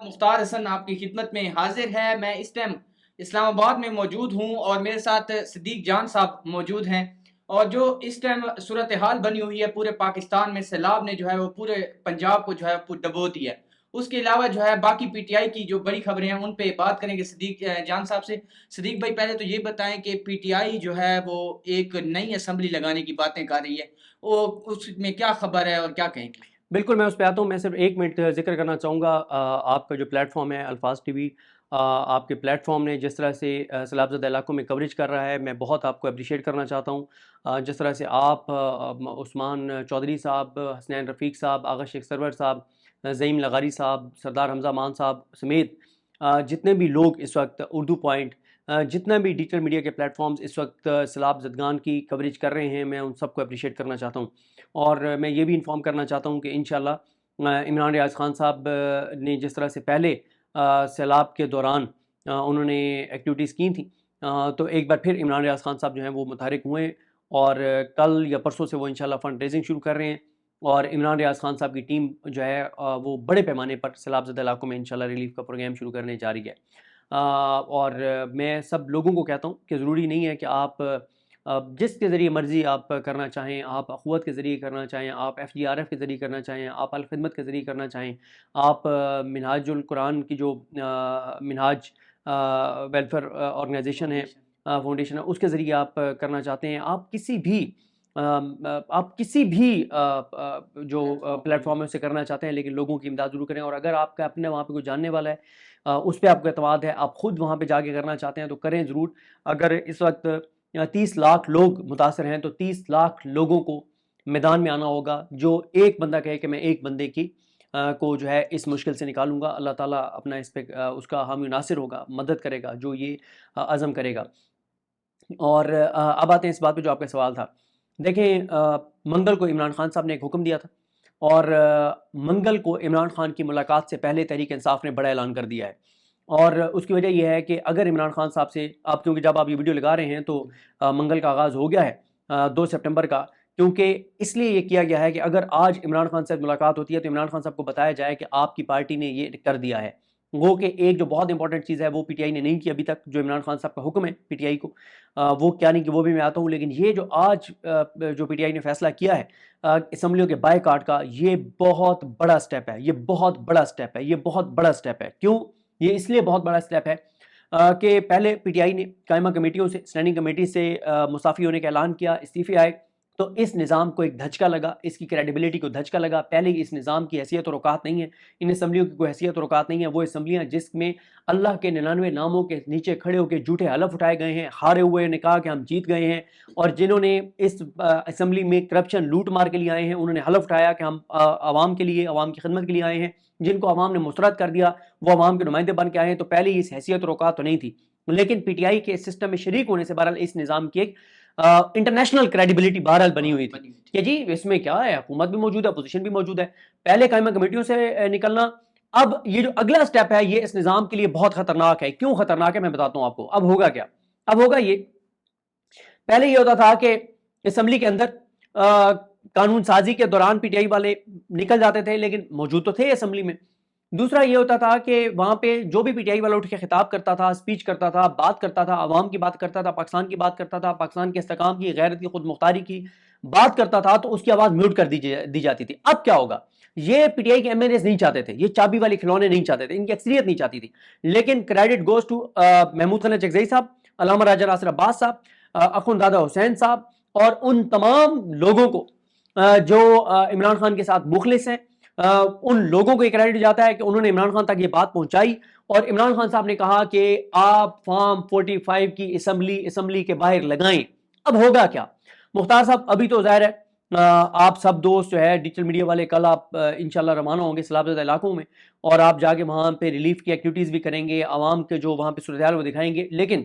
مختار حسن آپ کی خدمت میں حاضر ہے. میں اس ٹائم اسلام آباد میں موجود ہوں اور میرے ساتھ صدیق جان صاحب موجود ہیں. اور جو اس ٹائم صورتحال بنی ہوئی ہے پورے پاکستان میں، سیلاب نے جو ہے وہ پورے پنجاب کو جو ہے ڈبو دیا ہے. اس کے علاوہ جو ہے باقی پی ٹی آئی کی جو بڑی خبریں ہیں ان پہ بات کریں گے صدیق جان صاحب سے. صدیق بھائی، پہلے تو یہ بتائیں کہ پی ٹی آئی جو ہے وہ ایک نئی اسمبلی لگانے کی باتیں کر رہی ہے، وہ اس میں کیا خبر ہے اور کیا کہیں گے؟ بالکل، میں اس پہ آتا ہوں. میں صرف 1 منٹ ذکر کرنا چاہوں گا. آپ کا جو پلیٹ فارم ہے الفاظ ٹی وی، آپ کے پلیٹ فارم نے جس طرح سے سیلاب زدہ علاقوں میں کوریج کر رہا ہے، میں بہت آپ کو اپریشیٹ کرنا چاہتا ہوں. جس طرح سے آپ عثمان چودھری صاحب، حسنین رفیق صاحب، آغا شیخ سرور صاحب، زعیم لغاری صاحب، سردار حمزہ مان صاحب سمیت جتنے بھی لوگ اس وقت اردو پوائنٹ، جتنا بھی ڈیجیٹل میڈیا کے پلیٹ فارمز اس وقت سیلاب زدگان کی کوریج کر رہے ہیں، میں ان سب کو اپریشیٹ کرنا چاہتا ہوں. اور میں یہ بھی انفارم کرنا چاہتا ہوں کہ انشاءاللہ عمران ریاض خان صاحب نے جس طرح سے پہلے سیلاب کے دوران انہوں نے ایکٹیویٹیز کی تھیں، تو ایک بار پھر عمران ریاض خان صاحب جو ہیں وہ متحرک ہوئے ہیں اور کل یا پرسوں سے وہ انشاءاللہ فنڈ ریزنگ شروع کر رہے ہیں. اور عمران ریاض خان صاحب کی ٹیم جو ہے وہ بڑے پیمانے پر سیلاب زدہ علاقوں میں انشاءاللہ ریلیف کا پروگرام شروع کرنے جا رہی ہے. اور میں سب لوگوں کو کہتا ہوں کہ ضروری نہیں ہے کہ آپ جس کے ذریعے مرضی آپ کرنا چاہیں، آپ اخوت کے ذریعے کرنا چاہیں، آپ ایف ڈی آر ایف کے ذریعے کرنا چاہیں، آپ الخدمت کے ذریعے کرنا چاہیں، آپ منہاج القرآن کی جو منہاج ویلفیئر آرگنائزیشن ہے، فاؤنڈیشن ہے، اس کے ذریعے آپ کرنا چاہتے ہیں. آپ کسی بھی جو پلیٹ فارم سے کرنا چاہتے ہیں، لیکن لوگوں کی امداد ضرور کریں. اور اگر آپ کا اپنے وہاں پہ کوئی جاننے والا ہے، اس پہ آپ کو اعتماد ہے، آپ خود وہاں پہ جا کے کرنا چاہتے ہیں تو کریں ضرور. اگر اس وقت 30 لاکھ لوگ متاثر ہیں تو 30 لاکھ لوگوں کو میدان میں آنا ہوگا. جو ایک بندہ کہے کہ میں ایک بندے کی کو جو ہے اس مشکل سے نکالوں گا، اللہ تعالیٰ اپنا اس پہ اس کا حامی ناصر ہوگا، مدد کرے گا جو یہ عزم کرے گا. اور اب آتے ہیں اس بات پہ جو آپ کا سوال تھا. دیکھیں، منگل کو عمران خان صاحب نے ایک حکم دیا تھا، اور منگل کو عمران خان کی ملاقات سے پہلے تحریک انصاف نے بڑا اعلان کر دیا ہے. اور اس کی وجہ یہ ہے کہ اگر عمران خان صاحب سے آپ، کیونکہ جب آپ یہ ویڈیو لگا رہے ہیں تو منگل کا آغاز ہو گیا ہے 2 سپٹمبر کا، کیونکہ اس لیے یہ کیا گیا ہے کہ اگر آج عمران خان سے ملاقات ہوتی ہے تو عمران خان صاحب کو بتایا جائے کہ آپ کی پارٹی نے یہ کر دیا ہے. وہ کہ ایک جو بہت امپورٹنٹ چیز ہے وہ پی ٹی آئی نے نہیں کی ابھی تک، جو عمران خان صاحب کا حکم ہے پی ٹی آئی کو، وہ کیا نہیں کہ وہ بھی میں آتا ہوں. لیکن یہ جو آج جو پی ٹی آئی نے فیصلہ کیا ہے اسمبلیوں کے بائی کاٹ کا، یہ بہت بڑا سٹیپ ہے، یہ بہت بڑا سٹیپ ہے، یہ بہت بڑا سٹیپ ہے. کیوں؟ یہ اس لیے بہت بڑا سٹیپ ہے کہ پہلے پی ٹی آئی نے قائمہ کمیٹیوں سے، اسٹینڈنگ کمیٹی سے مستعفی ہونے کا اعلان کیا، استعفے آئے، تو اس نظام کو ایک دھچکا لگا، اس کی کریڈیبلٹی کو دھچکا لگا. پہلے اس نظام کی حیثیت اور اوقات نہیں ہے، ان اسمبلیوں کی کوئی حیثیت اور اوقات نہیں ہے. وہ اسمبلیاں جس میں اللہ کے 99 ناموں کے نیچے کھڑے ہو کے جھوٹے حلف اٹھائے گئے ہیں، ہارے ہوئے نے کہا کہ ہم جیت گئے ہیں، اور جنہوں نے اس اسمبلی میں کرپشن لوٹ مار کے لیے آئے ہیں انہوں نے حلف اٹھایا کہ ہم عوام کے لیے، عوام کی خدمت کے لیے آئے ہیں. جن کو عوام نے مسترد کر دیا وہ عوام کے نمائندے بن کے آئے ہیں. تو پہلے اس حیثیت اور اوقات تو نہیں تھی، لیکن پی ٹی آئی کے سسٹم میں شریک ہونے سے بہرحال اس نظام کی ایک انٹرنیشنل کریڈیبلٹی بہرحال بنی ہوئی تھی کہ جی اس میں کیا ہے، حکومت بھی موجود ہے، اپوزیشن بھی موجود ہے. پہلے قائمہ کمیٹیوں سے نکلنا، اب یہ جو اگلا سٹیپ ہے یہ اس نظام کے لیے بہت خطرناک ہے. کیوں خطرناک ہے میں بتاتا ہوں آپ کو. اب ہوگا کیا؟ اب ہوگا یہ، پہلے یہ ہوتا تھا کہ اسمبلی کے اندر قانون سازی کے دوران پی ٹی آئی والے نکل جاتے تھے، لیکن موجود تو تھے اسمبلی میں. دوسرا یہ ہوتا تھا کہ وہاں پہ جو بھی پی ٹی آئی والا اٹھ کے خطاب کرتا تھا، اسپیچ کرتا تھا، بات کرتا تھا، عوام کی بات کرتا تھا، پاکستان کی بات کرتا تھا، پاکستان کے استحکام کی، غیرت کی، خود مختاری کی بات کرتا تھا، تو اس کی آواز میوٹ کر دی جاتی تھی. اب کیا ہوگا؟ یہ پی ٹی آئی کے ایم این ایز نہیں چاہتے تھے، یہ چابی والے کھلونے نہیں چاہتے تھے، ان کی اکثریت نہیں چاہتی تھی. لیکن credit goes to Mahmood Khan Achakzai sahab, Allama راجہ ناصر عباس صاحب، اخوند دادا حسین صاحب، اور ان تمام لوگوں کو جو عمران خان کے ساتھ مخلص ہیں، ان لوگوں کو یہ کریڈٹ جاتا ہے کہ انہوں نے عمران خان تک یہ بات پہنچائی. اور عمران خان صاحب نے کہا کہ آپ فارم 45 کی اسمبلی کے باہر لگائیں. اب ہوگا کیا مختار صاحب؟ ابھی تو ظاہر ہے آپ سب دوست جو ہے ڈیجیٹل میڈیا والے، کل آپ انشاءاللہ روانہ ہوں گے سیلاب زدہ علاقوں میں، اور آپ جا کے وہاں پہ ریلیف کی ایکٹیویٹیز بھی کریں گے، عوام کے جو وہاں پہ صورتحال وہ دکھائیں گے. لیکن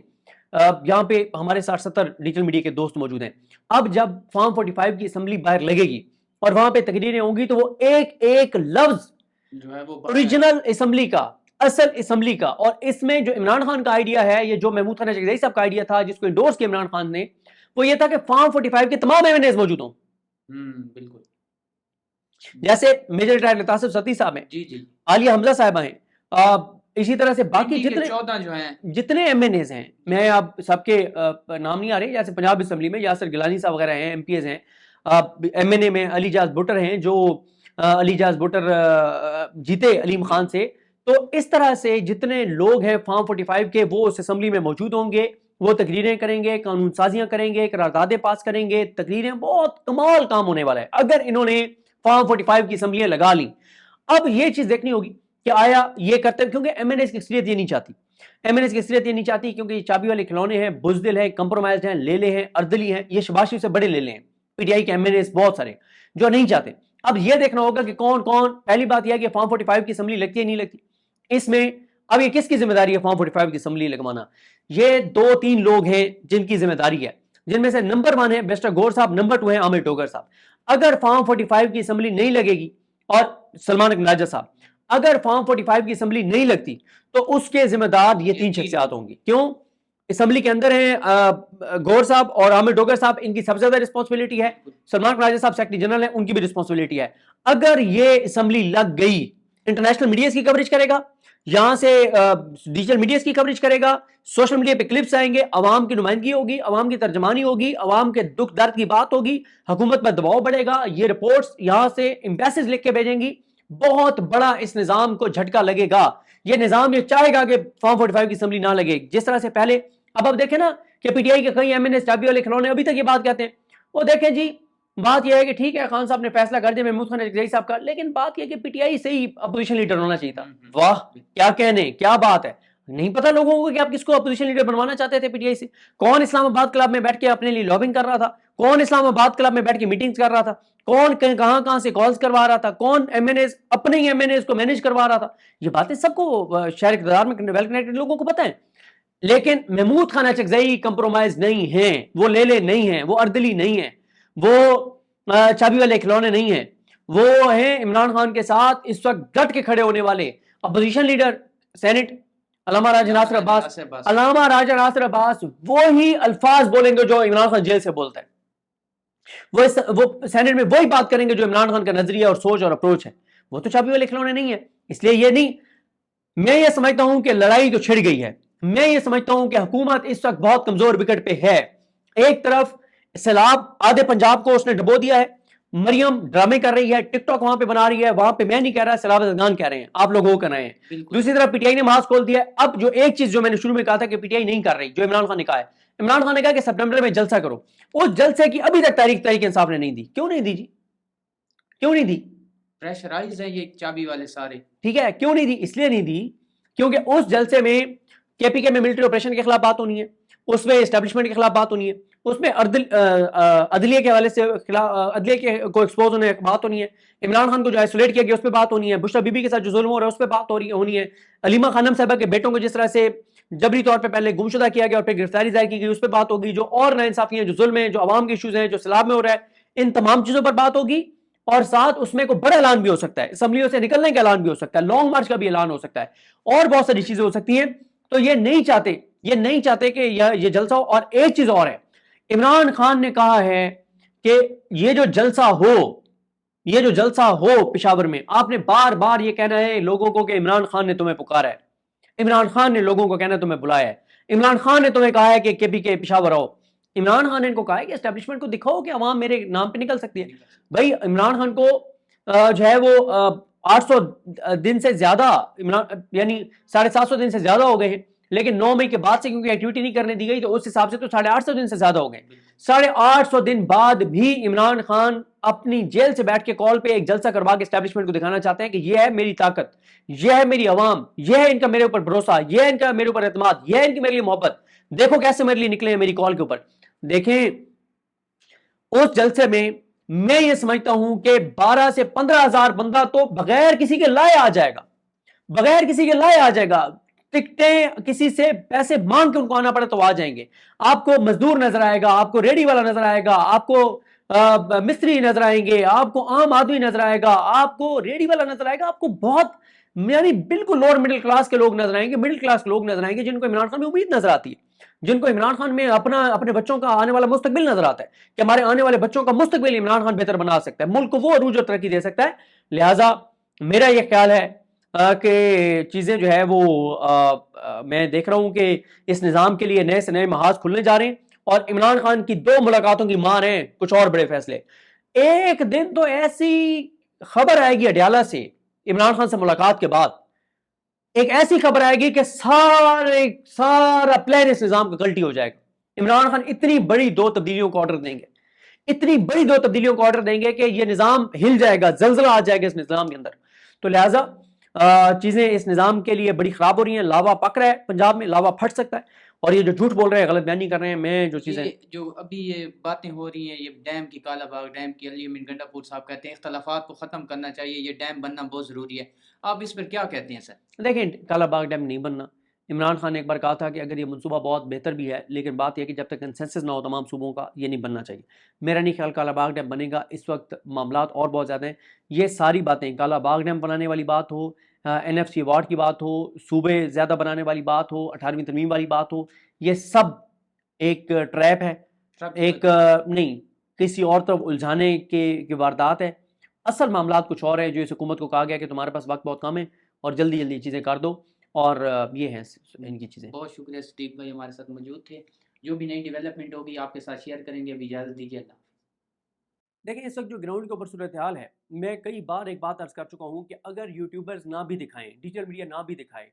یہاں پہ ہمارے 60-70 ڈیجیٹل میڈیا کے دوست موجود ہیں. اب جب فارم 45 کی اسمبلی باہر لگے گی اور وہاں پہ تقریریں ہوں گی تو وہ ایک ایک لفظ جو ہے وہ اوریجنل اسمبلی کا، اصل اسمبلی کا، اور اس میں جو عمران خان کا آئیڈیا ہے، یہ جو محمود خان چکزئی صاحب کا آئیڈیا تھا جس کو انڈورس کیا عمران خان نے، وہ یہ تھا کہ فارم 45 کے تمام ایم این ایز موجود ہوں. بالکل جیسے میجر ریٹائر لطاسف ستی صاحب ہیں، جی جی، عالیہ حمزہ صاحبہ ہیں، اسی طرح سے باقی جتنے 14 جو ہیں جتنے ایم این ایز ہیں، میں اب سب کے نام نہیں آ رہے، جیسے پنجاب اسمبلی میں یاسر گیلانی صاحب وغیرہ ہیں، ایم پی ایز ہیں، ایم این اے میں علی جاز بٹر ہیں، جو علی جاز بٹر جیتے علیم خان سے. تو اس طرح سے جتنے لوگ ہیں فارم 45 کے وہ اس اسمبلی میں موجود ہوں گے، وہ تقریریں کریں گے، قانون سازیاں کریں گے، قراردادیں پاس کریں گے، تقریریں، بہت کمال کام ہونے والا ہے اگر انہوں نے فارم 45 کی اسمبلیاں لگا لیں. اب یہ چیز دیکھنی ہوگی کہ آیا یہ کرتے ہیں، کیونکہ ایم این ایس کی اکثریت یہ نہیں چاہتی، ایم این ایس کی اکثریت یہ نہیں چاہتی، کیونکہ یہ چابی والے کھلونے ہیں، بزدل ہیں، کمپرومائزڈ ہیں، لیلے ہیں، اردلی ہیں، یہ شباز شریف سے بڑے لیلے ہیں، پی ٹی آئی کے ایم این ایس بہت سارے جو نہیں چاہتے. اب یہ دیکھنا ہوگا کہ کون کون، پہلی بات یہ ہے کہ فارم 45 کی اسمبلی لگتی ہے نہیں لگتی اس میں. اب یہ کس کی ذمہ داری ہے فارم 45 کی اسمبلی لگوانا؟ یہ 2-3 لوگ ہیں جن کی ذمہ داری ہے، جن میں سے نمبر 1 ہے مسٹر گور صاحب، نمبر 2 ہے عامر ٹوگر صاحب. اگر فارم 45 کی اسمبلی نہیں لگے گی، اور سلمان اقناجہ صاحب، اگر فارم 45 کی اسمبلی نہیں لگتی تو اس کے ذمہ دار یہ 3 شخصیات ہوں گی. کیوں؟ اسمبلی کے اندر ہیں گور صاحب اور عامر ڈوگر صاحب، ان کی سب سے زیادہ رسپانسبلٹی ہے. سلمان اقناجہ صاحب سیکرٹری جنرل ہیں، ان کی بھی رسپانسبلٹی ہے. اگر یہ اسمبلی لگ گئی، انٹرنیشنل میڈیا کی کوریج کرے گا، یہاں سے ڈیجیٹل میڈیا کی کوریج کرے گا، سوشل میڈیا پہ کلپس آئیں گے، عوام کی نمائندگی ہوگی، عوام کی ترجمانی ہوگی، عوام کے دکھ درد کی بات ہوگی، حکومت پر دباؤ بڑھے گا، یہ رپورٹس یہاں سے ایمبیسیز لکھ کے بھیجیں گی، بہت بڑا اس نظام کو جھٹکا لگے گا. یہ نظام یہ چاہے گا کہ فارم 45 کی اسمبلی نہ لگے، جس طرح سے پہلے اب دیکھیں نا کہ پی ٹی آئی کے کئی ایم این ایس چابی والے کھلونے ابھی تک یہ بات کہتے ہیں. وہ دیکھیں جی، بات یہ ہے کہ ٹھیک ہے خان صاحب نے فیصلہ کر دیا محمود خان اقتدائی صاحب کا، لیکن بات یہ کہ پی ٹی آئی سے ہی اپوزیشن لیڈر ہونا چاہیے تھا. واہ کیا کہنے، کیا بات ہے. نہیں پتا لوگوں کو کہ آپ کس کو اپوزیشن لیڈر بنوانا چاہتے تھے پی ٹی آئی سے. کون اسلام آباد کلب میں بیٹھ کے اپنے لیے لابنگ کر رہا تھا، کون اسلام آباد کلب میں بیٹھ کے میٹنگز کر رہا تھا، کون کہاں سے کالز کروا رہا تھا، کون ایم این ایز اپنے ہی ایم این ایز کو مینیج کروا رہا تھا. یہ باتیں سب کو شہر اقتدار میں ویل کنیکٹڈ لوگوں کو پتہ ہے. لیکن محمود خان اچکزئی کمپرومائز نہیں ہیں، وہ لیلے نہیں ہیں، وہ اردلی نہیں ہیں، وہ چابی والے کھلونے نہیں ہیں، وہ ہیں عمران خان کے ساتھ اس وقت ڈٹ کے کھڑے ہونے والے اپوزیشن لیڈر سینٹ علامہ راجہ ناصر عباس. علامہ راجہ ناصر عباس وہی الفاظ بولیں گے جو عمران خان جیل سے بولتا ہے، وہ سینٹ میں وہی بات کریں گے جو عمران خان کا نظریہ اور سوچ اور اپروچ ہے. وہ تو چابی والے کھلونے نہیں ہیں. اس لیے یہ نہیں، میں یہ سمجھتا ہوں کہ لڑائی تو چھڑ گئی ہے. میں یہ سمجھتا ہوں کہ حکومت اس وقت بہت کمزور وکٹ پہ ہے. ایک طرف سیلاب آدھے پنجاب کو اس نے ڈبو دیا ہے، مریم ڈرامے کر رہی ہے، ٹک ٹاک وہاں پہ بنا رہی ہے، وہاں پہ میں نہیں کہہ رہا، سیلاب ازگان کہہ رہے ہیں، آپ لوگ وہ کر رہے ہیں. دوسری طرف پی ٹی آئی نے ماسک کھول دیا ہے. اب جو ایک چیز جو میں نے شروع میں کہا تھا کہ پی ٹی آئی نہیں کر رہی، جو عمران خان نے کہا ہے، عمران خان نے کہا کہ سپٹمبر میں جلسہ کرو. اس جلسے کی ابھی تک تاریخ انصاف نے نہیں دی. کیوں نہیں دی جی؟ کیوں نہیں دی؟ پریشرائز ہے یہ چابی والے سارے. ٹھیک ہے، کیوں نہیں دی؟ اس لیے نہیں دی کیونکہ اس جلسے میں کے پی کے میں ملٹری آپریشن کے خلاف بات ہونی ہے، اس میں اسٹیبلشمنٹ کے خلاف بات ہونی ہے، اس میں عدلیہ کے حوالے سے عدلیہ کو ایکسپوز ہونے بات ہونی ہے، عمران خان کو جو آئسولیٹ کیا گیا اس پہ بات ہونی ہے، بشرا بی بی کے ساتھ جو ظلم ہو رہا ہے اس پہ بات ہونی ہے، علیمہ خانم صاحبہ کے بیٹوں کو جس طرح سے جبری طور پہ پہلے گمشدہ کیا گیا اور پھر گرفتاری ظاہر کی گئی اس پہ بات ہوگی، جو اور ناانصافی ہیں، جو ظلم ہیں، جو عوام کے ایشوز ہیں، جو سیلاب میں ہو رہا ہے، ان تمام چیزوں پر بات ہوگی. اور ساتھ اس میں کوئی بڑا اعلان بھی ہو سکتا ہے، اسمبلیوں سے نکلنے کا اعلان بھی ہو سکتا ہے، لانگ مارچ کا بھی اعلان ہو سکتا ہے، اور بہت ساری چیزیں ہو سکتی ہیں. تو یہ نہیں چاہتے کہ یہ جلسہ ہو. اور ایک چیز اور ہے، عمران خان نے کہا ہے کہ یہ جو جلسہ ہو پشاور میں، آپ نے بار بار یہ کہنا ہے لوگوں کو کہ عمران خان نے تمہیں پکارا ہے، عمران خان نے لوگوں کو کہنا ہے تمہیں بلایا ہے، عمران خان نے تمہیں کہا ہے کہ کے پی کے پشاور آؤ. عمران خان نے ان کو کہا ہے کہ اسٹیبلشمنٹ کو دکھاؤ کہ عوام میرے نام پہ نکل سکتی ہے. بھائی عمران خان کو جو ہے وہ 800 دن سے زیادہ، یعنی 750 دن سے زیادہ ہو گئے ہیں، لیکن 9 مئی کے بعد سے کیونکہ ایکٹیویٹی نہیں کرنے دی گئی تو اس حساب سے تو 850 دن سے زیادہ ہو گئے. 850 دن بعد بھی عمران خان اپنی جیل سے بیٹھ کے کال پہ ایک جلسہ کروا کے اسٹیبلشمنٹ کو دکھانا چاہتے ہیں کہ یہ ہے میری طاقت، یہ ہے میری عوام، یہ ہے ان کا میرے اوپر بھروسہ، یہ ہے ان کا میرے اوپر اعتماد، یہ ہے ان کی میرے لیے محبت، دیکھو کیسے میرے لیے نکلے ہیں میری کال کے اوپر. دیکھیں اس جلسے میں میں یہ سمجھتا ہوں کہ 12 سے 15 ہزار بندہ تو بغیر کسی کے لائے آ جائے گا. ٹکٹیں کسی سے پیسے مانگ کے ان کو آنا پڑے تو آ جائیں گے. آپ کو مزدور نظر آئے گا، آپ کو ریڈی والا نظر آئے گا، آپ کو مستری نظر آئیں گے، آپ کو عام آدمی نظر آئے گا، آپ کو ریڈی والا نظر آئے گا، آپ کو بہت یعنی بالکل لوور مڈل کلاس کے لوگ نظر آئیں گے، مڈل کلاس کے لوگ نظر آئیں گے، جن کو عمران خان میں امید نظر آتی ہے، جن کو عمران خان میں اپنے بچوں کا آنے والا مستقبل نظر آتا ہے کہ ہمارے آنے والے بچوں کا مستقبل عمران خان بہتر بنا سکتا ہے، ملک کو وہ عروج و ترقی دے سکتا ہے. لہٰذا میرا یہ خیال ہے کہ چیزیں جو ہے وہ میں دیکھ رہا ہوں کہ اس نظام کے لیے نئے سے نئے محاذ کھلنے جا رہے ہیں، اور عمران خان کی 2 ملاقاتوں کی مار ہیں کچھ اور بڑے فیصلے۔ ایک دن تو ایسی خبر آئے گی اڈیالہ سے عمران خان سے ملاقات کے بعد، ایک ایسی خبر آئے گی کہ سارا پلان اس نظام کا غلطی ہو جائے گا۔ عمران خان اتنی بڑی 2 تبدیلیوں کو آرڈر دیں گے، اتنی بڑی 2 تبدیلیوں کو آرڈر دیں گے کہ یہ نظام ہل جائے گا، زلزلہ آ جائے گا اس نظام کے اندر۔ تو لہٰذا چیزیں اس نظام کے لیے بڑی خراب ہو رہی ہیں، لاوا پک رہا ہے پنجاب میں، لاوا پھٹ سکتا ہے، اور یہ جو جھوٹ بول رہے ہیں، غلط بیانی کر رہے ہیں، میں جو چیزیں جو ابھی یہ باتیں ہو رہی ہیں، یہ ڈیم کی کالا باغ ڈیم کی، علی امین گنڈا پور صاحب کہتے ہیں اختلافات کو ختم کرنا چاہیے، یہ ڈیم بننا بہت ضروری ہے، آپ اس پر کیا کہتے ہیں سر؟ دیکھیں کالا باغ ڈیم نہیں بننا۔ عمران خان نے ایک بار کہا تھا کہ اگر یہ منصوبہ بہت بہتر بھی ہے، لیکن بات یہ کہ جب تک کنسنسس نہ ہو تمام صوبوں کا، یہ نہیں بننا چاہیے۔ میرا نہیں خیال کالا باغ ڈیم بنے گا، اس وقت معاملات اور بہت زیادہ ہیں۔ یہ ساری باتیں، کالا باغ ڈیم بنانے والی بات ہو، NFC ایوارڈ کی بات ہو، صوبے زیادہ بنانے والی بات ہو، 18ویں ترمیم والی بات ہو، یہ سب ایک ٹریپ ہے، ایک نہیں کسی اور طرف الجھانے کی واردات ہے۔ اصل معاملات کچھ اور ہے، جو اس حکومت کو کہا گیا کہ تمہارے پاس وقت بہت کم ہے اور جلدی جلدی چیزیں کر دو، اور یہ ہیں ان کی چیزیں۔ بہت شکریہ صدیق بھائی، ہمارے ساتھ موجود تھے، جو بھی نئی ڈیولپمنٹ ہوگی آپ کے ساتھ شیئر کریں گے، ابھی اجازت دیجیے، اللہ۔ دیکھیں اس وقت جو گراؤنڈ کے اوپر صورتحال ہے، میں کئی بار ایک بات عرض کر چکا ہوں کہ اگر یوٹیوبرز نہ بھی دکھائیں، ڈیجیٹل میڈیا نہ بھی دکھائے،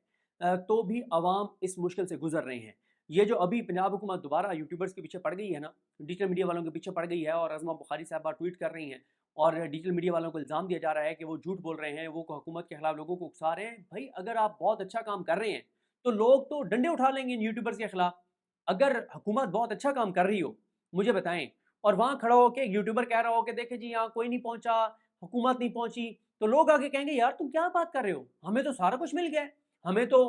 تو بھی عوام اس مشکل سے گزر رہے ہیں۔ یہ جو ابھی پنجاب حکومت دوبارہ یوٹیوبرز کے پیچھے پڑ گئی ہے نا، ڈیجیٹل میڈیا والوں کے پیچھے پڑ گئی ہے، اور عظمہ بخاری صاحبہ ٹویٹ کر رہی ہیں، اور ڈیجیٹل میڈیا والوں کو الزام دیا جا رہا ہے کہ وہ جھوٹ بول رہے ہیں، وہ حکومت کے خلاف لوگوں کو اکسا رہے ہیں۔ بھائی اگر آپ بہت اچھا کام کر رہے ہیں تو لوگ تو ڈنڈے اٹھا لیں گے ان یوٹیوبرز کے خلاف۔ اگر حکومت بہت اچھا کام کر رہی ہو، مجھے بتائیں، اور وہاں کھڑا ہو کے ایک یوٹیوبر کہہ رہا ہو کہ دیکھیں جی یہاں کوئی نہیں پہنچا، حکومت نہیں پہنچی، تو لوگ آگے کہیں گے یار تم کیا بات کر رہے ہو، ہمیں تو سارا کچھ مل گیا ہے، ہمیں تو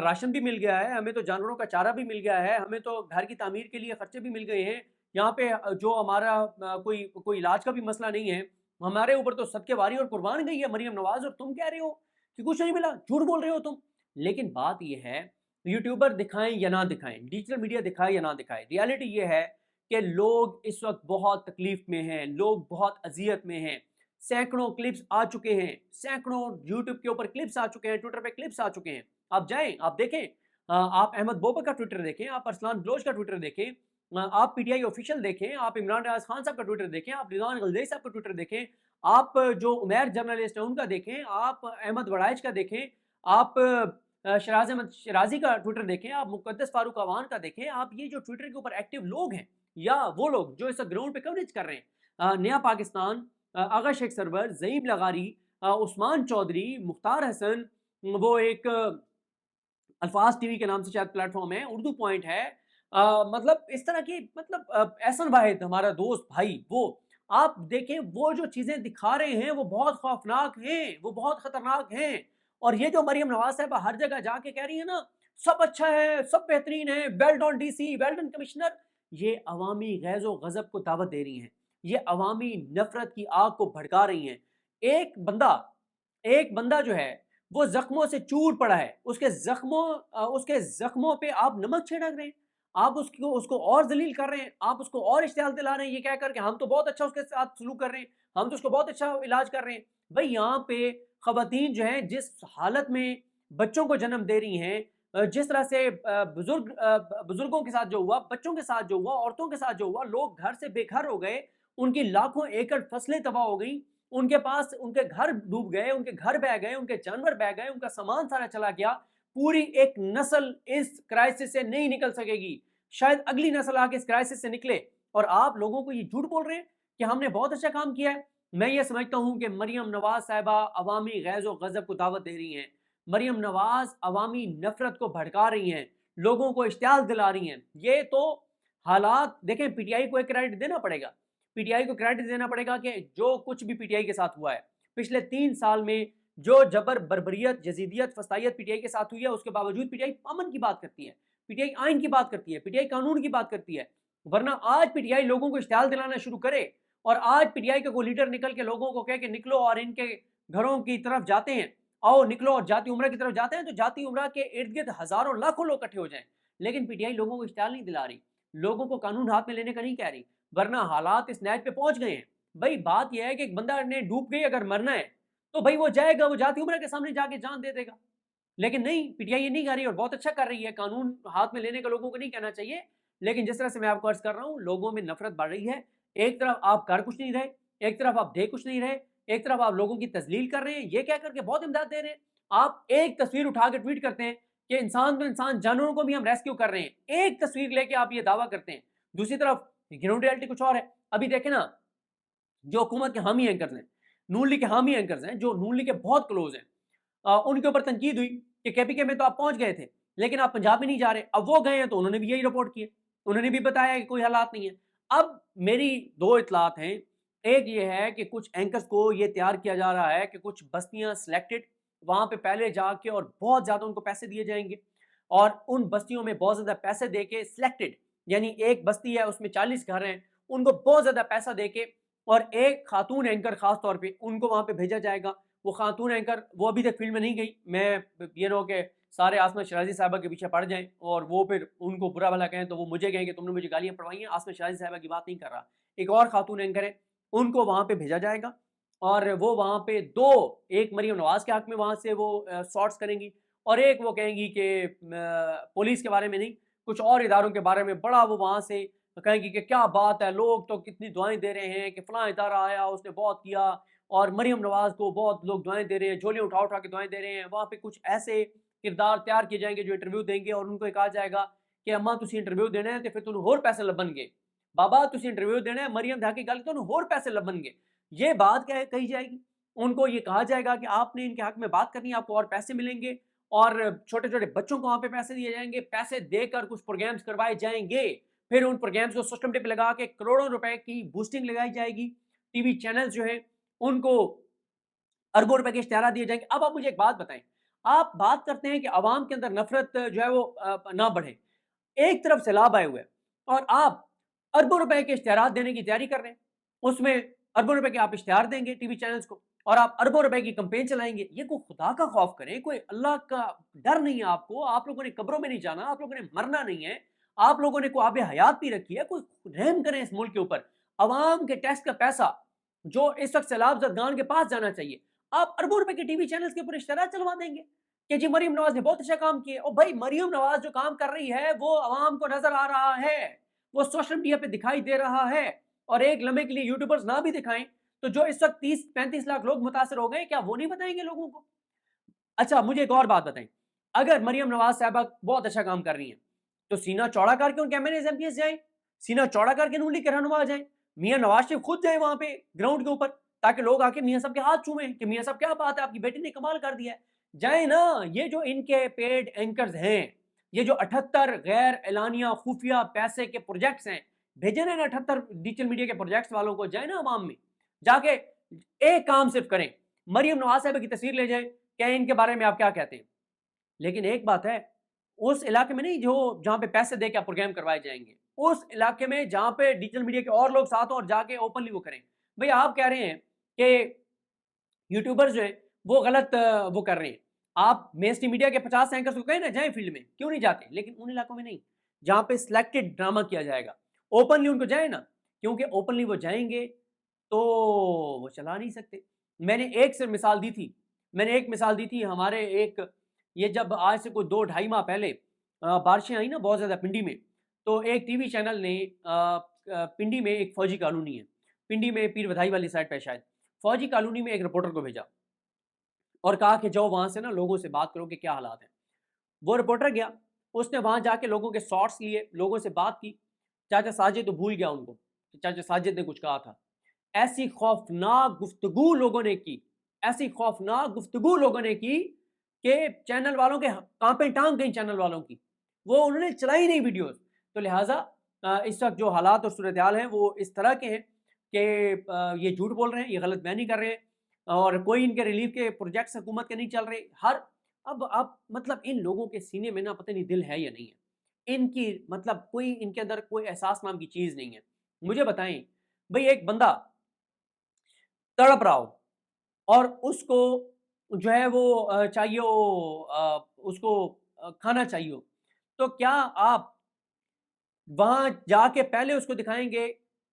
راشن بھی مل گیا ہے، ہمیں تو جانوروں کا چارہ بھی مل گیا ہے، ہمیں تو گھر کی تعمیر کے لیے خرچے بھی مل گئے ہیں، یہاں پہ جو ہمارا کوئی علاج کا بھی مسئلہ نہیں ہے، ہمارے اوپر تو صدقے واری اور قربان گئی ہے مریم نواز، اور تم کہہ رہے ہو کہ کچھ نہیں ملا، جھوٹ بول رہے ہو تم۔ لیکن بات یہ ہے، یوٹیوبر دکھائیں یا نہ دکھائیں، ڈیجیٹل میڈیا دکھائے یا نہ دکھائے، ریالٹی یہ ہے کہ لوگ اس وقت بہت تکلیف میں ہیں، لوگ بہت اذیت میں ہیں۔ سینکڑوں کلپس آ چکے ہیں، سینکڑوں یوٹیوب کے اوپر کلپس آ چکے ہیں، ٹویٹر پہ کلپس آ چکے ہیں، آپ جائیں آپ دیکھیں، آپ احمد بوبر کا ٹویٹر دیکھیں، آپ ارسلان بلوچ کا ٹویٹر دیکھیں، آپ پی ٹی آئی آفیشیل دیکھیں، آپ عمران ریاض خان صاحب کا ٹویٹر دیکھیں، آپ رضوان غلزئی صاحب کا ٹویٹر دیکھیں، آپ جو عمیر جرنلسٹ ہیں ان کا دیکھیں، آپ احمد وڑائچ کا دیکھیں، آپ شراز احمد شرازی کا ٹویٹر دیکھیں، آپ مقدس فاروق اوان کا دیکھیں، آپ یہ جو ٹویٹر کے اوپر ایکٹیو لوگ ہیں، یا وہ لوگ جو اس گراؤنڈ پہ کوریج کر رہے ہیں، نیا پاکستان، آغا شیخ سرور، زعیم لغاری، عثمان چودھری، مختار حسن، وہ ایک الفاظ ٹی وی کے نام سے شاید پلیٹ فارم ہے، اردو پوائنٹ ہے، مطلب اس طرح کی، مطلب احسن واحد ہمارا دوست بھائی، وہ آپ دیکھیں وہ جو چیزیں دکھا رہے ہیں وہ بہت خوفناک ہیں، وہ بہت خطرناک ہیں۔ اور یہ جو مریم نواز صاحبہ ہر جگہ جا کے کہہ رہی ہے نا سب اچھا ہے، سب بہترین ہے، well done D C, well done commissioner, یہ عوامی غیظ و غضب کو دعوت دے رہی ہیں، یہ عوامی نفرت کی آگ کو بھڑکا رہی ہیں۔ ایک بندہ جو ہے وہ زخموں سے چور پڑا ہے، اس کے زخموں پہ آپ نمک چھڑک رہے ہیں، آپ اس کو اور ذلیل کر رہے ہیں، آپ اس کو اور اشتعال دلا رہے ہیں، یہ کہہ کر کہ ہم تو بہت اچھا اس کے ساتھ سلوک کر رہے ہیں، ہم تو اس کو بہت اچھا علاج کر رہے ہیں۔ بھئی یہاں پہ خواتین جو ہیں جس حالت میں بچوں کو جنم دے رہی ہیں، جس طرح سے بزرگوں کے ساتھ جو ہوا، بچوں کے ساتھ جو ہوا، عورتوں کے ساتھ جو ہوا، لوگ گھر سے بے گھر ہو گئے، ان کی لاکھوں ایکڑ فصلیں تباہ ہو گئیں، ان کے پاس ان کے گھر ڈوب گئے، ان کے گھر بہ گئے، ان کے جانور بہ گئے، ان کا سامان سارا چلا گیا، پوری ایک نسل اس کرائسس سے نہیں نکل سکے گی، شاید اگلی نسل آ کے اس کرائسس سے نکلے، اور آپ لوگوں کو یہ جھوٹ بول رہے ہیں کہ ہم نے بہت اچھا کام کیا ہے۔ میں یہ سمجھتا ہوں کہ مریم نواز صاحبہ عوامی غیظ و غضب کو دعوت دے رہی ہیں، مریم نواز عوامی نفرت کو بھڑکا رہی ہیں، لوگوں کو اشتعال دلا رہی ہیں۔ یہ تو حالات دیکھیں، پی ٹی آئی کو ایک کریڈٹ دینا پڑے گا، پی ٹی آئی کو کریڈٹ دینا پڑے گا کہ جو کچھ بھی پی ٹی آئی کے ساتھ ہوا ہے پچھلے 3 سال میں، جو جبر، بربریت، یزیدیت، فسطائیت پی ٹی آئی کے ساتھ ہوئی ہے، اس کے باوجود پی ٹی آئی امن کی بات کرتی ہے، پی ٹی آئی آئین کی بات کرتی ہے، پی ٹی آئی قانون کی بات کرتی ہے۔ ورنہ آج پی ٹی آئی لوگوں کو اشتعال دلانا شروع کرے، اور آج پی ٹی آئی کا کوئی لیڈر نکل کے لوگوں کو کہے کہ نکلو اور ان کے گھروں کی طرف جاتے ہیں، آؤ نکلو اور جاتی عمرہ کی طرف جاتے ہیں، تو جاتی عمرہ کے ارد گرد ہزاروں لاکھوں لوگ اکٹھے ہو جائیں، لیکن پی ٹی آئی لوگوں کو اشتعال نہیں دلا رہی، لوگوں کو قانون ہاتھ میں لینے کا نہیں کہہ رہی، ورنہ حالات اس نیچ پہ پہنچ گئے ہیں۔ بھائی بات یہ ہے کہ ایک بندہ نے ڈوب گئی، اگر مرنا ہے تو بھائی وہ جائے گا، وہ جاتی عمرہ کے سامنے جا کے جان دے دے گا. لیکن نہیں، پی ٹی آئی یہ نہیں کر رہی اور بہت اچھا کر رہی ہے. قانون ہاتھ میں لینے کا لوگوں کو نہیں کہنا چاہیے، لیکن جس طرح سے میں آپ کو عرض کر رہا ہوں لوگوں میں نفرت بڑھ رہی ہے. ایک طرف آپ کر کچھ نہیں رہے، ایک طرف آپ دے کچھ نہیں رہے، ایک طرف آپ لوگوں کی تذلیل کر رہے ہیں یہ کہہ کر کے بہت امداد دے رہے ہیں. آپ ایک تصویر اٹھا کے ٹویٹ کرتے ہیں کہ انسان تو انسان، جانوروں کو بھی ہم ریسکیو کر رہے ہیں، ایک تصویر لے کے آپ یہ دعویٰ کرتے ہیں. دوسری طرف گراؤنڈ ریالٹی کچھ اور ہے. ابھی دیکھیں نا، جو حکومت کے حامی اینکرز ہیں، نون لیگ کے حامی اینکرز ہیں جو نون لیگ کے بہت کلوز ہیں، ان کے اوپر تنقید ہوئی کہ کے پی کے میں تو آپ پہنچ گئے تھے لیکن آپ پنجاب میں نہیں جا رہے. اب وہ گئے ہیں تو انہوں نے بھی یہی رپورٹ کیے، انہوں نے بھی بتایا کہ کوئی حالات نہیں ہے. اب میری دو اطلاعات ہیں. ایک یہ ہے کہ کچھ اینکرز کو یہ تیار کیا جا رہا ہے کہ کچھ بستیاں سلیکٹڈ وہاں پہ پہلے جا کے اور بہت زیادہ ان کو پیسے دیے جائیں گے، اور ان بستیوں میں بہت زیادہ پیسے دے کے سلیکٹڈ، یعنی ایک بستی ہے اس میں 40 گھر ہیں، ان کو بہت زیادہ پیسہ دے کے، اور ایک خاتون اینکر خاص طور پہ ان کو وہاں پہ بھیجا جائے گا. وہ خاتون اینکر وہ ابھی تک فیلڈ میں نہیں گئی. میں یہ نہ ہو کہ سارے آسمہ شرازی صاحبہ کے پیچھے پڑ جائیں اور وہ پھر ان کو برا بھلا کہیں تو وہ مجھے کہیں کہ تم نے مجھے گالیاں پڑھوائی ہیں. آسمہ شرازی صاحبہ کی بات نہیں کر رہا، ایک اور خاتون اینکر ہے، ان کو وہاں پہ بھیجا جائے گا اور وہ وہاں پہ دو، ایک مریم نواز کے حق میں وہاں سے وہ سارٹس کریں گی، اور ایک وہ کہیں گی کہ پولیس کے بارے میں نہیں، کچھ اور اداروں کے بارے میں بڑا وہ وہاں سے کہیں گی کہ کیا بات ہے، لوگ تو کتنی دعائیں دے رہے ہیں کہ فلاں ادارہ آیا اس نے بہت کیا، اور مریم نواز کو بہت لوگ دعائیں دے رہے ہیں، جھولیاں اٹھا اٹھا کے دعائیں دے رہے ہیں. وہاں پہ کچھ ایسے کردار تیار کیے جائیں گے جو انٹرویو دیں گے اور ان کو کہا جائے گا کہ اماں تسی انٹرویو دینا ہے تو پھر تمہیں اور پیسے لبن گے، بابا تسی انٹرویو دینا ہے مریم دھا کی گل تو اور پیسے لبن گے. یہ بات کہی جائے گی. ان کو یہ کہا جائے گا کہ آپ نے ان کے حق میں بات کرنی ہے، آپ کو اور پیسے ملیں گے، اور چھوٹے چھوٹے بچوں کو وہاں پہ پیسے دیے جائیں گے، پیسے دے کر کچھ پروگرامز کروائے جائیں گے. پھر ان پروگرامز کو سسٹم پہ لگا کے کروڑوں روپے کی بوسٹنگ لگائی جائے گی. ٹی وی چینل جو ہیں ان کو اربوں روپے کے اشتہارات دیے جائیں گے. اب آپ مجھے ایک بات بتائیں، آپ بات کرتے ہیں کہ عوام کے اندر نفرت جو ہے وہ نہ بڑھے، ایک طرف سیلاب آئے ہوئے اور آپ اربوں روپے کے اشتہارات دینے کی تیاری کر رہے ہیں، اس میں اربوں روپے کے آپ اشتہار دیں گے ٹی وی چینلز کو اور آپ اربوں روپے کی کمپین چلائیں گے. یہ کوئی خدا کا خوف کریں، کوئی اللہ کا ڈر نہیں ہے آپ کو؟ آپ لوگوں نے قبروں میں نہیں جانا، آپ لوگوں نے مرنا نہیں ہے، آپ لوگوں نے کوئی آب حیات بھی رکھی ہے. کوئی رحم کریں اس ملک کے اوپر. عوام کے ٹیکس کا پیسہ جو اس وقت سیلاب زدگان کے پاس جانا چاہیے، آپ اربوں روپے کے ٹی وی چینلز کے اوپر اشتہارات چلوا دیں گے کہ جی مریم نواز نے بہت اچھا کام کیا. اور بھائی مریم نواز جو کام کر رہی ہے وہ عوام کو نظر آ رہا ہے، وہ سوشل میڈیا پہ دکھائی دے رہا ہے. اور ایک لمحے کے لیے یوٹیوبرز نہ بھی دکھائیں تو جو اس وقت 30-35 لاکھ لوگ متاثر ہو گئے، کیا وہ نہیں بتائیں گے لوگوں کو؟ اچھا مجھے ایک اور بات بتائیں، اگر مریم نواز صاحبہ بہت اچھا کام کر رہی ہیں تو سینہ چوڑا کر کے ان کے M N As M P S جائیں، سینہ چوڑا کر کے نون لیگ کے رہنما جائیں، میاں نواز شریف خود جائیں وہاں پہ گراؤنڈ کے اوپر تاکہ لوگ آ کے میاں صاحب کے ہاتھ چومیں کہ میاں صاحب کیا بات ہے، آپ کی بیٹی نے کمال کر دیا ہے. جائیں نا. یہ جو ان کے پیڈ اینکرز ہیں، یہ جو 78 غیر اعلانیہ خفیہ پیسے کے پروجیکٹس ہیں، بھیجیں نا 78 ڈیجیٹل میڈیا کے پروجیکٹس والوں کو. جائیں نا عوام میں جا کے ایک کام صرف کریں، مریم نواز صاحبہ کی تصویر لے جائیں کہ ان کے بارے میں آپ کیا کہتے ہیں. لیکن ایک بات ہے، اس علاقے میں نہیں جہاں پہ پیسے دے کے پروگرام کروائے جائیں گے، اس علاقے میں جہاں پہ ڈیجیٹل میڈیا کے اور لوگ ساتھ ہوں اور جا کے اوپنلی وہ کریں. بھئی آپ کہہ رہے ہیں کہ یوٹیوبر جو ہیں وہ غلط وہ کر رہے ہیں، آپ مین اسٹریم میڈیا کے 50 اینکرز کو کہیں نا جائیں فیلڈ میں، کیوں نہیں جاتے؟ لیکن ان علاقوں میں نہیں جہاں پہ سلیکٹڈ ڈرامہ کیا جائے گا. اوپنلی ان کو جائیں نا، کیونکہ اوپنلی وہ جائیں گے تو وہ چلا نہیں سکتے. میں نے ایک صرف مثال دی تھی ہمارے ایک، یہ جب آج سے کوئی 2-2.5 ماہ پہلے بارشیں آئیں نا بہت زیادہ پنڈی میں، تو ایک ٹی وی چینل نے پنڈی میں ایک فوجی کالونی ہے، پنڈی میں پیر بدھائی والی سائڈ پہ شاید، فوجی کالونی میں ایک رپورٹر کو بھیجا اور کہا کہ جاؤ وہاں سے نا لوگوں سے بات کرو کہ کیا حالات ہیں. وہ رپورٹر گیا، اس نے وہاں جا کے لوگوں کے شارٹس لیے، لوگوں سے بات کی. چاچا ساجد تو بھول گیا ان کو کہ چاچا ساجد نے کچھ کہا تھا. ایسی خوفناک گفتگو لوگوں نے کی، ایسی خوفناک گفتگو لوگوں نے کی کہ چینل والوں کے کانپیں ٹانگ گئی، چینل والوں کی، وہ انہوں نے چلائی نہیں ویڈیوز. تو لہٰذا اس وقت جو حالات اور صورتحال ہیں وہ اس طرح کے ہیں کہ یہ جھوٹ بول رہے ہیں، یہ غلط بیانی کر رہے ہیں، اور کوئی ان کے ریلیف کے پروجیکٹس حکومت کے نہیں چل رہے. اب آپ مطلب ان لوگوں کے سینے میں نا پتہ نہیں دل ہے یا نہیں ہے، ان کی مطلب کوئی ان کے اندر کوئی احساس نام کی چیز نہیں ہے. مجھے بتائیں بھئی، ایک بندہ تڑپ رہا ہو اور اس کو جو ہے وہ چاہیے ہو، اس کو کھانا چاہیے ہو، تو کیا آپ وہاں جا کے پہلے اس کو دکھائیں گے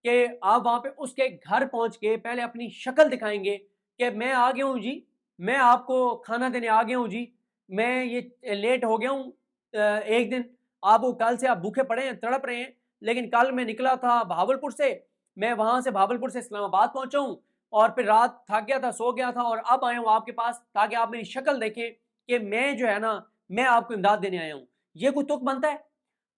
کہ آپ وہاں پہ اس کے گھر پہنچ کے پہلے اپنی شکل دکھائیں گے کہ میں آ گیا ہوں جی، میں آپ کو کھانا دینے آ گیا ہوں جی، میں یہ لیٹ ہو گیا ہوں ایک دن، آپ کو کل سے آپ بھوکے پڑے ہیں، تڑپ رہے ہیں، لیکن کل میں نکلا تھا بہاولپور سے، میں وہاں سے بہاولپور سے اسلام آباد پہنچا ہوں، اور پھر رات تھک گیا تھا، سو گیا تھا، اور اب آیا ہوں آپ کے پاس تاکہ آپ میری شکل دیکھیں کہ میں جو ہے نا میں آپ کو امداد دینے آیا ہوں. یہ کوئی تک بنتا ہے؟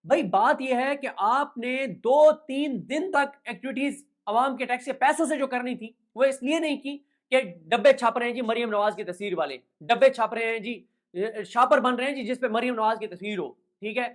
بھائی بات یہ ہے کہ آپ نے 2-3 دن تک ایکٹیویٹیز عوام کے ٹیکس کے پیسوں سے جو کرنی تھی وہ اس لیے نہیں کی کہ ڈبے چھاپ رہے ہیں جی مریم نواز کی تصویر والے، ڈبے چھاپ رہے ہیں جی، شاپر بن رہے ہیں جی جس پہ مریم نواز کی تصویر ہو، ٹھیک ہے،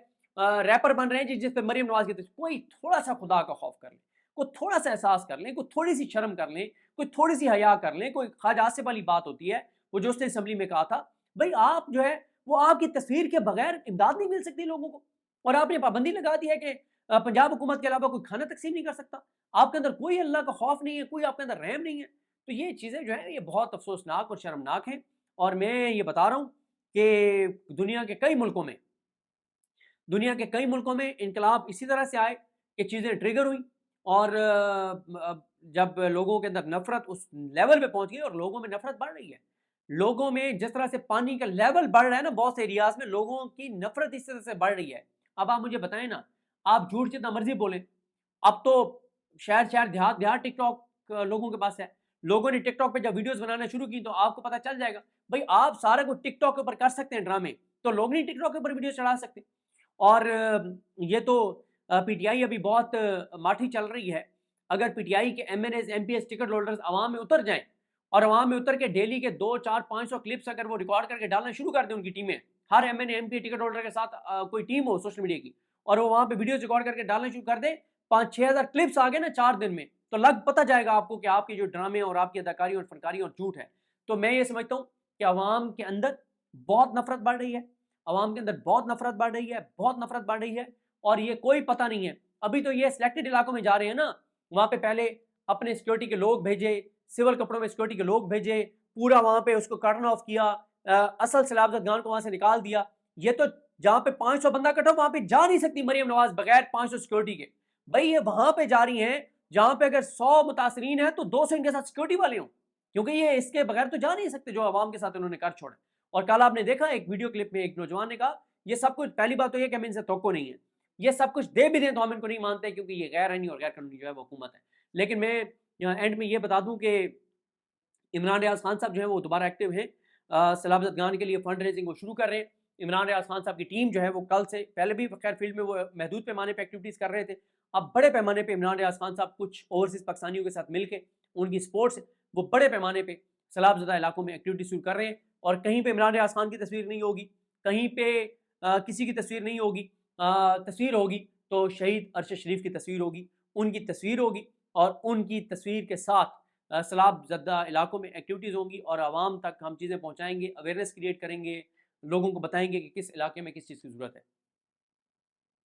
ریپر بن رہے ہیں جی جس پہ مریم نواز کی تصویر. کوئی تھوڑا سا خدا کا خوف کر لیں، کوئی تھوڑا سا احساس کر لیں، کوئی تھوڑی سی شرم کر لیں، کوئی تھوڑی سی حیا کر لیں. کوئی خواجہ آصف والی بات ہوتی ہے وہ جو اس نے اسمبلی میں کہا تھا، بھائی آپ جو ہے وہ آپ کی تصویر کے بغیر امداد نہیں مل سکتی لوگوں کو، اور آپ نے پابندی لگا دی ہے کہ پنجاب حکومت کے علاوہ کوئی کھانا تقسیم نہیں کر سکتا. آپ کے اندر کوئی اللہ کا خوف نہیں ہے، کوئی آپ کے اندر رحم نہیں ہے. تو یہ چیزیں جو ہیں یہ بہت افسوسناک اور شرمناک ہیں. اور میں یہ بتا رہا ہوں کہ دنیا کے کئی ملکوں میں انقلاب اسی طرح سے آئے کہ چیزیں ٹریگر ہوئیں، اور جب لوگوں کے اندر نفرت اس لیول پہ پہنچ گئی، اور لوگوں میں نفرت بڑھ رہی ہے، لوگوں میں جس طرح سے پانی کا لیول بڑھ رہا ہے نا، بہت سے ایریاز میں لوگوں کی نفرت اس طرح سے بڑھ رہی ہے. اب آپ مجھے بتائیں نا، آپ جھوٹ جتنا مرضی بولیں، اب تو شہر دیہات ٹک ٹاک لوگوں کے پاس ہے، لوگوں نے ٹک ٹاک پہ جب ویڈیوز بنانا شروع کی تو آپ کو پتہ چل جائے گا. بھائی آپ سارے کو ٹک ٹاک کے اوپر کر سکتے ہیں ڈرامے، تو لوگ نہیں ٹک ٹاک کے اوپر ویڈیو چڑھا سکتے. اور یہ تو پی ٹی آئی ابھی بہت ماٹھی چل رہی ہے. اگر پی ٹی آئی کے M N As M P S ticket holders عوام میں اتر جائیں، اور عوام میں اتر کے ڈیلی کے 200-400-500 کلپس اگر وہ ریکارڈ کر کے ڈالنا شروع کر دیں ان کی ٹیمیں، ہر M N A M P ticket holder کے ساتھ کوئی ٹیم ہو سوشل میڈیا کی، اور وہ وہاں پہ ویڈیوز ریکارڈ کر کے ڈالنا شروع کر دیں، 5-6 ہزار کلپس آ گئے نا 4 دن میں، تو لگ پتہ جائے گا آپ کو کہ آپ کی جو ڈرامے اور آپ کی اداکاری اور فنکاری اور جھوٹ ہے. تو میں یہ سمجھتا ہوں کہ عوام کے اندر بہت نفرت بڑھ رہی ہے، عوام کے اندر بہت نفرت بڑھ رہی ہے، اور یہ کوئی پتہ نہیں ہے. ابھی تو یہ سلیکٹڈ علاقوں میں جا رہے ہیں نا، وہاں پہ پہلے اپنے سیکورٹی کے لوگ بھیجے، سول کپڑوں میں سیکورٹی کے لوگ بھیجے، پورا وہاں پہ اس کو کارٹن آف کیا، اصل سیلاب زدگان کو وہاں سے نکال دیا. یہ تو جہاں پہ 500 بندہ کٹا وہاں پہ جا نہیں سکتی مریم نواز بغیر 500 سیکورٹی کے. بھائی یہ وہاں پہ جا رہی ہیں جہاں پہ اگر 100 متاثرین ہیں تو 200 ان کے ساتھ سیکورٹی والے ہوں، کیونکہ یہ اس کے بغیر تو جا نہیں سکتے جو عوام کے ساتھ انہوں نے کر چھوڑا. اور کل آپ نے دیکھا ایک ویڈیو کلپ میں ایک نوجوان نے کہا یہ سب کچھ، پہلی بات تو یہ کہ ہمیں ان سے توقع نہیں ہے، یہ سب کچھ دے بھی دیں تو ہم ان کو نہیں مانتے کیونکہ یہ غیر آئینی اور غیر قانونی جو ہے وہ حکومت ہے. لیکن میں اینڈ میں یہ بتا دوں کہ عمران ریاض خان صاحب جو ہیں وہ دوبارہ ایکٹیو ہیں، سیلاب زدگان کے لیے فنڈ ریزنگ وہ شروع کر رہے ہیں. عمران ریاض خان صاحب کی ٹیم جو ہے وہ کل سے، پہلے بھی خیر فیلڈ میں وہ محدود پیمانے پہ ایکٹیویٹیز کر رہے تھے، اب بڑے پیمانے پہ عمران ریاض خان صاحب کچھ اوورسیز پاکستانیوں کے ساتھ مل کے ان کی سپورٹ سے وہ بڑے پیمانے پہ سیلاب زدہ علاقوں میں ایکٹیویٹیز شروع کر رہے ہیں. اور کہیں پہ عمران ریاض خان کی تصویر نہیں ہوگی، کہیں پہ کسی کی تصویر نہیں ہوگی، تصویر ہوگی تو شہید ارشد شریف کی تصویر ہوگی، ان کی تصویر ہوگی، اور ان کی تصویر کے ساتھ سیلاب زدہ علاقوں میں ایکٹیویٹیز ہوں گی، اور عوام تک ہم چیزیں پہنچائیں گے، اویئرنیس کریٹ کریں گے، لوگوں کو بتائیں گے کہ کس علاقے میں کس چیز کی ضرورت ہے.